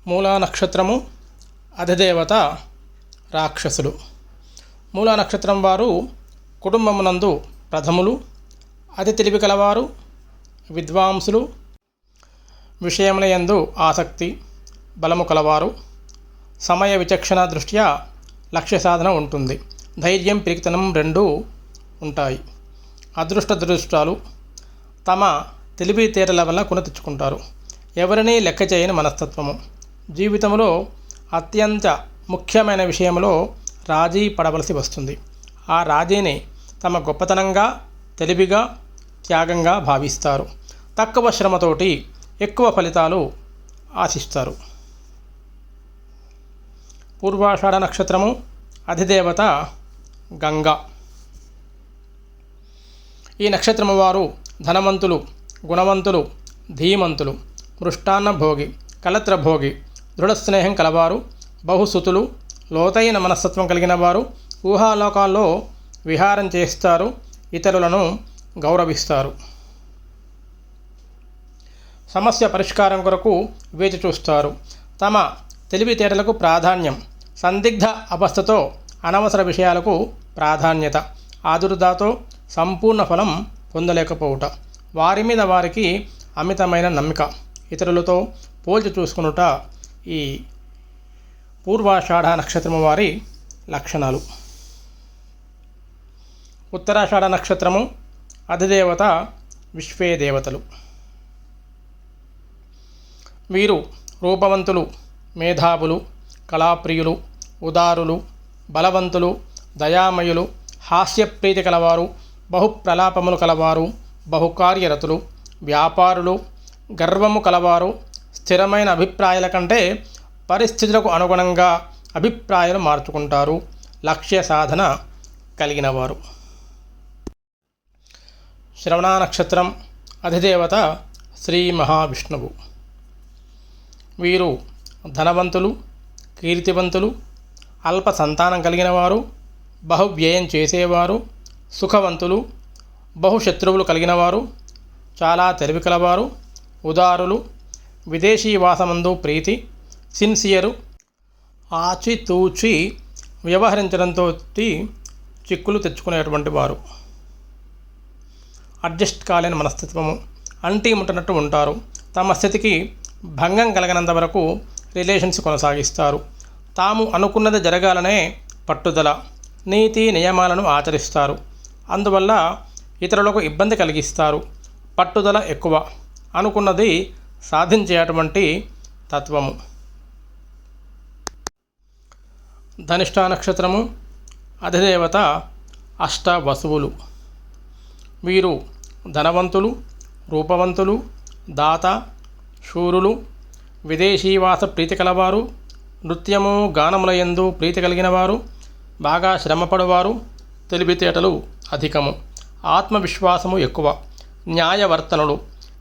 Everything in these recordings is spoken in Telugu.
మూలా నక్షత్రము అధిదేవత రాక్షసులు. మూలా నక్షత్రం వారు కుటుంబమునందు ప్రథములు, అతి తెలివి కలవారు, విద్వాంసులు, విషయముల యందు ఆసక్తి, బలము కలవారు, సమయ విచక్షణ దృష్ట్యా లక్ష్య సాధన ఉంటుంది. ధైర్యం, పిరికితనం రెండూ ఉంటాయి. అదృష్ట దురదృష్టాలు తమ తెలివితేటల వల్ల కొని తెచ్చుకుంటారు. ఎవరినీ లెక్క చేయని మనస్తత్వము. జీవితంలో అత్యంత ముఖ్యమైన విషయంలో రాజీ పడవలసి వస్తుంది. ఆ రాజీని తమ గొప్పతనంగా, తెలివిగా, త్యాగంగా భావిస్తారు. తక్కువ శ్రమతోటి ఎక్కువ ఫలితాలు ఆశిస్తారు. పూర్వాషాఢ నక్షత్రము అధిదేవత గంగా. ఈ నక్షత్రము వారు ధనవంతులు, గుణవంతులు, ధీమంతులు, మృష్టాన్న భోగి, కలత్ర భోగి, దృఢ స్నేహం కలవారు, బహుసుతులు, లోతైన మనస్తత్వం కలిగిన వారు, ఊహాలోకాల్లో విహారం చేస్తారు, ఇతరులను గౌరవిస్తారు. సమస్య పరిష్కారం కొరకు వేచి చూస్తారు. తమ తెలివితేటలకు ప్రాధాన్యం. సందిగ్ధ అవస్థతో అనవసర విషయాలకు ప్రాధాన్యత. ఆదుర్దాతో సంపూర్ణ ఫలం పొందలేకపోవుట. వారి మీద వారికి అమితమైన నమ్మిక. ఇతరులతో పోల్చి చూసుకునుట ఈ పూర్వాషాఢ నక్షత్రము వారి లక్షణాలు. ఉత్తరాషాఢ నక్షత్రము అధిదేవత విశ్వే దేవతలు. వీరు రూపవంతులు, మేధావులు, కళాప్రియులు, ఉదారులు, బలవంతులు, దయామయులు, హాస్యప్రీతి కలవారు, బహుప్రలాపములు కలవారు, బహుకార్యరతులు, వ్యాపారులు, గర్వము కలవారు, స్థిరమైన అభిప్రాయాల కంటే పరిస్థితులకు అనుగుణంగా అభిప్రాయాలు మార్చుకుంటారు, లక్ష్య సాధన కలిగినవారు. శ్రవణ నక్షత్రం అధిదేవత శ్రీ మహావిష్ణువు. వీరు ధనవంతులు, కీర్తివంతులు, అల్ప సంతానం కలిగిన వారు, బహువ్యయం చేసేవారు, సుఖవంతులు, బహుశత్రువులు కలిగినవారు, చాలా తెలివి కలవారు, ఉదారులు, విదేశీ వాసమందు ప్రీతి, సిన్సియరు, ఆచితూచి వ్యవహరించడంతో చిక్కులు తెచ్చుకునేటువంటి వారు. అడ్జస్ట్ కాలేని మనస్తత్వము. అంటీ ముట్టనట్టు ఉంటారు. తమ స్థితికి భంగం కలగనంత వరకు రిలేషన్స్ కొనసాగిస్తారు. తాము అనుకున్నది జరగాలనే పట్టుదల, నీతి నియమాలను ఆచరిస్తారు. అందువల్ల ఇతరులకు ఇబ్బంది కలిగిస్తారు. పట్టుదల ఎక్కువ. అనుకున్నది సాధించేటువంటి తత్వము. ధనిష్ఠ నక్షత్రము అధిదేవత అష్టవసువులు. వీరు ధనవంతులు, రూపవంతులు, దాత, శూరులు, విదేశీవాస ప్రీతి కలవారు, నృత్యము గానముల యందు ప్రీతి కలిగిన వారు, బాగా శ్రమపడువారు, తెలివితేటలు అధికము, ఆత్మవిశ్వాసము ఎక్కువ, న్యాయవర్తనులు,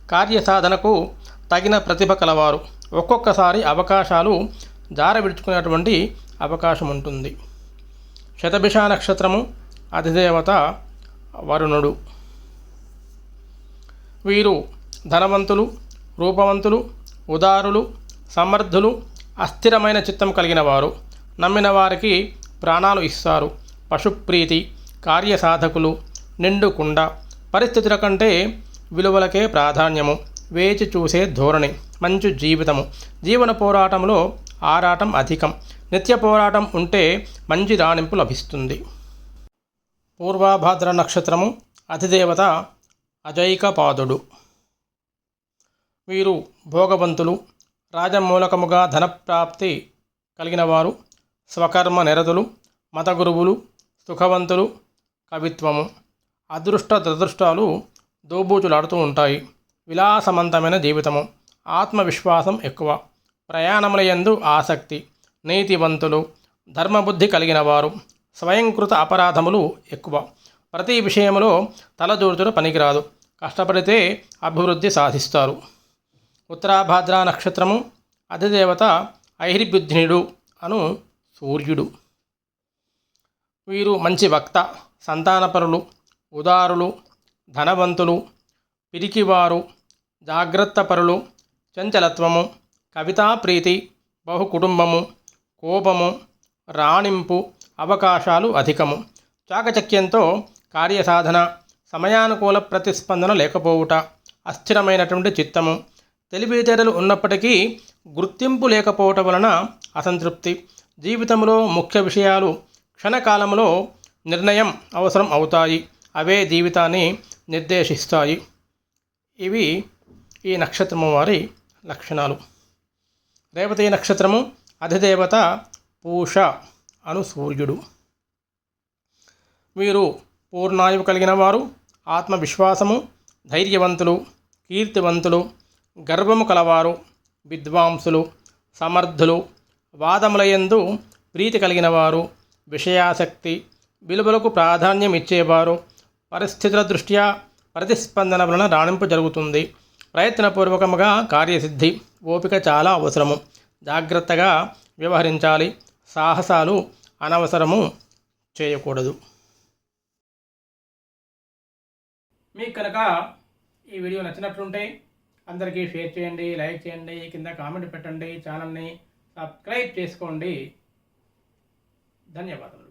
కార్యసాధనకు తగిన ప్రతిభ కలవారు. ఒక్కొక్కసారి అవకాశాలు జారవిడుచుకునేటువంటి అవకాశం ఉంటుంది. శతభిష నక్షత్రము అధిదేవత వరుణుడు. వీరు ధనవంతులు, రూపవంతులు, ఉదారులు, సమర్థులు, అస్థిరమైన చిత్తం కలిగిన వారు, నమ్మిన వారికి ప్రాణాలు ఇస్తారు, పశుప్రీతి, కార్యసాధకులు, నిండుకుండ, పరిస్థితుల కంటే విలువలకే ప్రాధాన్యము, వేచి చూసే ధోరణి, మంచి జీవితము, జీవన పోరాటంలో ఆరాటం అధికం, నిత్య పోరాటం ఉంటే మంచి రాణింపు లభిస్తుంది. పూర్వభాద్ర నక్షత్రము అధిదేవత అజైకపాదుడు. వీరు భోగవంతులు, రాజమూలకముగా ధనప్రాప్తి కలిగిన వారు, స్వకర్మ నిరతులు, మతగురువులు, సుఖవంతులు, కవిత్వము, అదృష్ట దురదృష్టాలు దోబూచులాడుతూ ఉంటాయి. విలాసవంతమైన జీవితము, ఆత్మవిశ్వాసం ఎక్కువ, ప్రయాణముల యందు ఆసక్తి, నీతివంతులు, ధర్మబుద్ధి కలిగిన వారు, స్వయంకృత అపరాధములు ఎక్కువ, ప్రతి విషయంలో తలదూర్చుట పనికిరాదు, కష్టపడితే అభివృద్ధి సాధిస్తారు. ఉత్తరాభాద్ర నక్షత్రము అధిదేవత ఐహిర్బుద్ధినుడు అను సూర్యుడు. వీరు మంచి వక్త, సంతానపరులు, ఉదారులు, ధనవంతులు, పిరికివారు, జాగ్రత్తపరులు, చంచలత్వము, కవితాప్రీతి, బహుకుటుంబము, కోపము, రాణింపు అవకాశాలు అధికము. చాకచక్యంతో కార్యసాధన, సమయానుకూల ప్రతిస్పందన లేకపోవుట, అస్థిరమైనటువంటి చిత్తము, తెలివితేటలు ఉన్నప్పటికీ గుర్తింపు లేకపోవటం వలన అసంతృప్తి, జీవితంలో ముఖ్య విషయాలు క్షణకాలంలో నిర్ణయం అవసరం అవుతాయి, అవే జీవితాన్ని నిర్దేశిస్తాయి. ఇవి ఈ నక్షత్రము వారి లక్షణాలు. రేవతి నక్షత్రము అధిదేవత పూష అను సూర్యుడు. వీరు పూర్ణాయువు కలిగిన వారు, ఆత్మవిశ్వాసము, ధైర్యవంతులు, కీర్తివంతులు, గర్వము కలవారు, విద్వాంసులు, సమర్థులు, వాదములయందు ప్రీతి కలిగిన వారు, విషయాసక్తి, విలువలకు ప్రాధాన్యం ఇచ్చేవారు, పరిస్థితుల దృష్ట్యా ప్రతిస్పందన వలన రాణింపు జరుగుతుంది. ప్రయత్నపూర్వకముగా కార్యసిద్ధి, ఓపిక చాలా అవసరము. జాగ్రత్తగా వ్యవహరించాలి. సాహసాలు అనవసరము చేయకూడదు. మీకు కనుక ఈ వీడియో నచ్చినట్లుంటే అందరికీ షేర్ చేయండి, లైక్ చేయండి, కింద కామెంట్ పెట్టండి, ఛానల్ని సబ్స్క్రైబ్ చేసుకోండి. ధన్యవాదాలు.